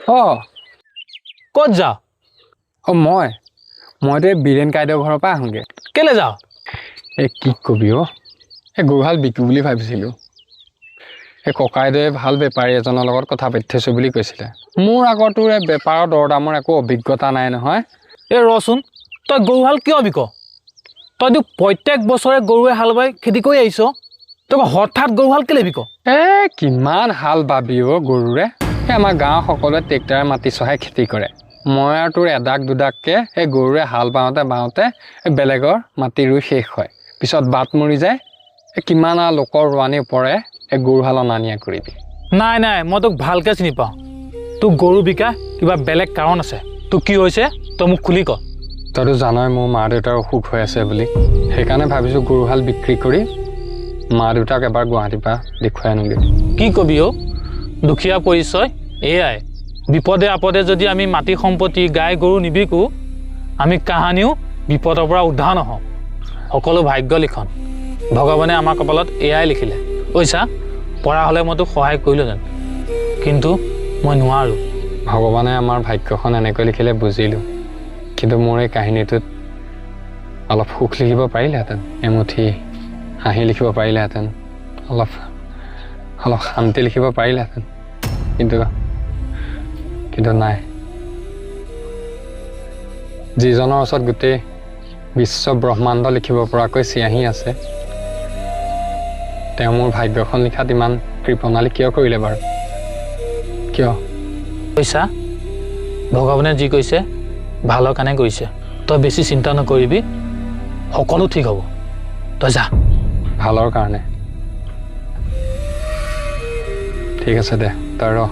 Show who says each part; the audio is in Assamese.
Speaker 1: অঁ
Speaker 2: ক'ত যা
Speaker 1: অঁ মইতো এই বীৰেণ কাইদেউৰ ঘৰৰ পৰা আহোঁগৈ।
Speaker 2: কেলে যাওঁ
Speaker 1: এই কি কবি অ' এই গৰুহাল বিকো বুলি ভাবিছিলোঁ। এই ককাইদেৱে ভাল বেপাৰী এজনৰ লগত কথা পাতি থৈছোঁ বুলি কৈছিলে। মোৰ আকৌ তোৰ এই বেপাৰৰ দৰ দামৰ একো অভিজ্ঞতা নাই নহয়।
Speaker 2: এই ৰচোন তই গৰুহাল কিয় বিক তইতো প্ৰত্যেক বছৰে গৰুৱে হাল বাই খেতি কৰি আহিছ তই হঠাৎ গৰুহাল কেলে বিক
Speaker 1: কিমান হাল বাবি অ' গৰুৰে। এই আমাৰ গাঁৱৰ সকলোৱে ট্ৰেক্টৰে মাটি চহাই খেতি কৰে। মই আৰু তোৰ এডাক দুডাককৈ এই গৰুৰে হাল বাওঁতে বেলেগৰ মাটি ৰুই শেষ হয়। পিছত বাট মৰি যায়। কিমান আৰু লোকৰ ৰোৱানীৰ ওপৰে এই গৰুহাল অনা নিয়া কৰিবি।
Speaker 2: নাই মই তোক ভালকৈ চিনি পাওঁ। তোক গৰু বিকা কিবা বেলেগ কাৰণ আছে। তোক কি হৈছে তই মোক খুলি ক।
Speaker 1: তইতো জানই মোৰ মা দেউতাৰ অসুখ হৈ আছে বুলি। সেইকাৰণে ভাবিছোঁ গৰুহাল বিক্ৰী কৰি মা দেউতাক এবাৰ গুৱাহাটীৰ পৰা দেখুৱাই আনোগৈ।
Speaker 2: কি কবি অ' দুখীয়া পৰিচয় এয়াই। বিপদে আপদে যদি আমি মাটি সম্পত্তি গাই গৰু নিবিকো আমি কাহানিও বিপদৰ পৰা উদ্ধাৰ নহওঁ। সকলো ভাগ্য লিখন ভগৱানে আমাৰ কপালত এয়াই লিখিলে। ঐছা পৰা হ'লে মই তোক সহায় কৰিলোহেঁতেন কিন্তু মই নোৱাৰোঁ।
Speaker 1: ভগৱানে আমাৰ ভাগ্যখন এনেকৈ লিখিলে বুজিলোঁ, কিন্তু মোৰ এই কাহিনীটোত অলপ সুখ লিখিব পাৰিলেহেঁতেন, এমুঠি হাঁহি লিখিব পাৰিলেহেঁতেন, অলপ শান্তি লিখিব পাৰিলেহেঁতেন, কিন্তু নাই। যিজনৰ ওচৰত গোটেই বিশ্ব ব্ৰহ্মাণ্ড লিখিব পৰাকৈ চিয়াঁহী আছে তেওঁ মোৰ ভাগ্যখন লিখাত ইমান কৃপণালী কিয় কৰিলে বাৰু? কিয়?
Speaker 2: পইচা ভগৱানে যি কৈছে ভালৰ কাৰণে কৰিছে। তই বেছি চিন্তা নকৰিবি, সকলো ঠিক হ'ব। তই যা।
Speaker 1: ভালৰ কাৰণে ঠিক আছে দে, তই ৰহ।